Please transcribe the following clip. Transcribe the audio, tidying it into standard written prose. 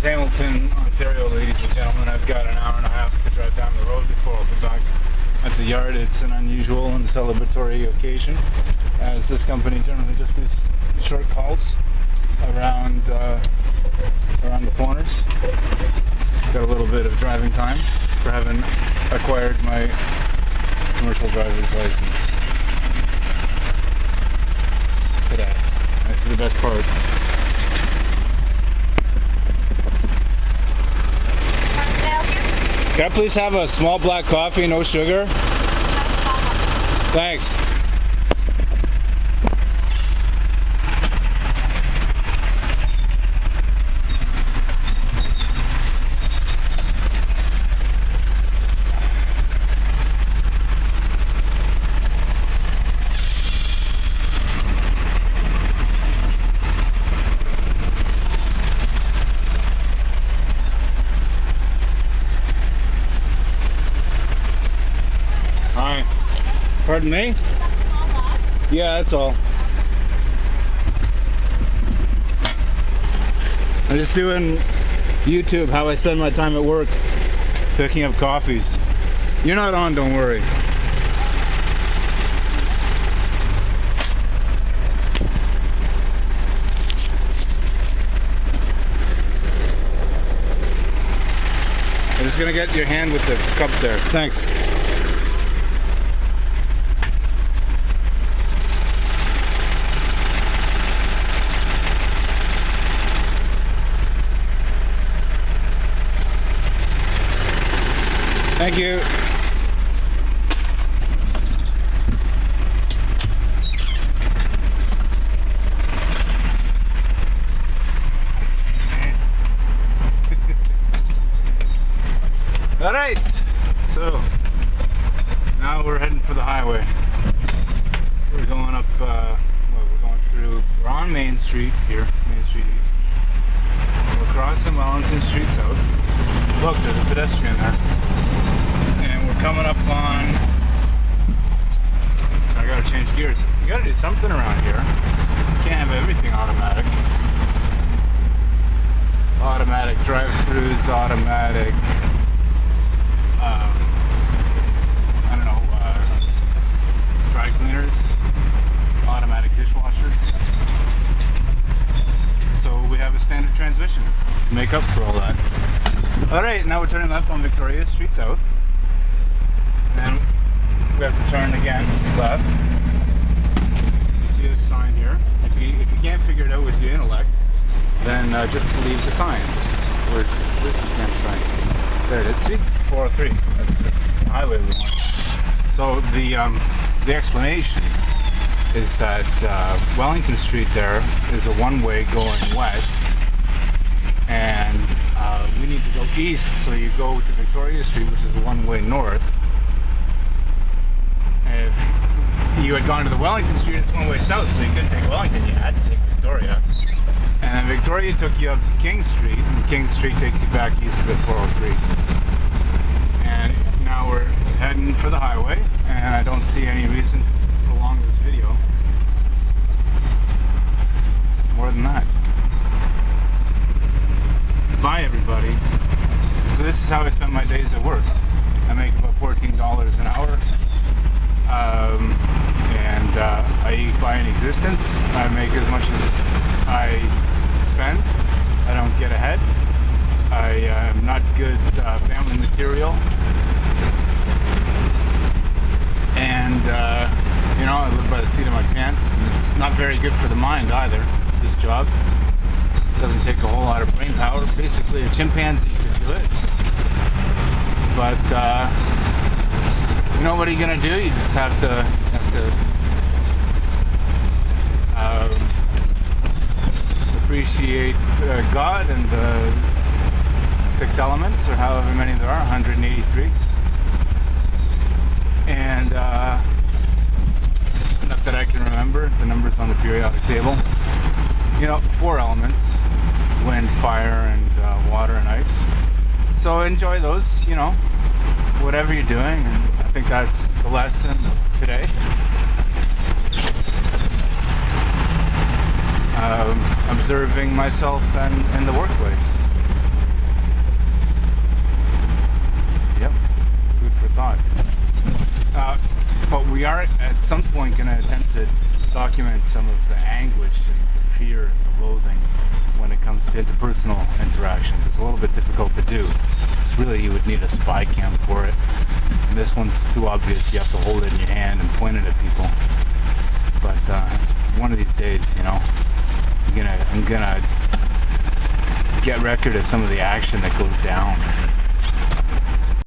Hamilton, Ontario, ladies and gentlemen. I've got an hour and a half to drive down the road before I'll be back at the yard. It's an unusual and celebratory occasion, as this company generally just does short calls around the corners. Got a little bit of driving time for having acquired my commercial driver's license today. This is the best part. Can I please have a small black coffee, no sugar? Thanks. Pardon me? Yeah, that's all. I'm just doing YouTube, how I spend my time at work, picking up coffees. You're not on, don't worry. I'm just gonna get your hand with the cup there. Thanks. Thank you. All right, so now we're heading for the highway. We're going up, we're on Main Street here, Main Street East. We're crossing Wellington Street South. Look, there's a pedestrian there. And we're coming up on, so I gotta change gears. You gotta do something around here. You can't have everything automatic. Automatic drive-thrus, automatic, dry cleaners, automatic dishwashers. So we have a standard transmission to make up for all that. Alright, now we're turning left on Victoria Street South. And we have to turn again left. You see this sign here. If you can't figure it out with your intellect, then just believe the signs. Where's this damn sign? There it is. See? 403. That's the highway we want. So the explanation is that Wellington Street there is a one-way going west, and we need to go east, so you go to Victoria Street, which is a one-way north. If you had gone to the Wellington Street, it's one-way south, so you couldn't take Wellington, you had to take Victoria. And then Victoria took you up to King Street, and King Street takes you back east to the 403. And now we're heading for the highway, and I don't see any reason to prolong this video more than that. Bye, everybody. So this is how I spend my days at work. I make about $14 an hour, and I eat by an existence. I make as much as I spend. I don't get ahead. I am not good family material, and you know, I live by the seat of my pants. And it's not very good for the mind either, this job. Doesn't take a whole lot of brain power. Basically, a chimpanzee could do it. But you know, what are you gonna do? You just have to appreciate God and the 6 elements, or however many there are, 183. And not that I can remember the numbers on the periodic table. You know, 4 elements: wind, fire, and water and ice. So enjoy those, you know, whatever you're doing. And I think that's the lesson today. Observing myself and in the workplace. thought. But we are at some point going to attempt to document some of the anguish and the fear and the loathing when it comes to interpersonal interactions. It's a little bit difficult to do. It's really, you would need a spy cam for it. And this one's too obvious. You have to hold it in your hand and point it at people. But it's one of these days, you know, I'm gonna get record of some of the action that goes down.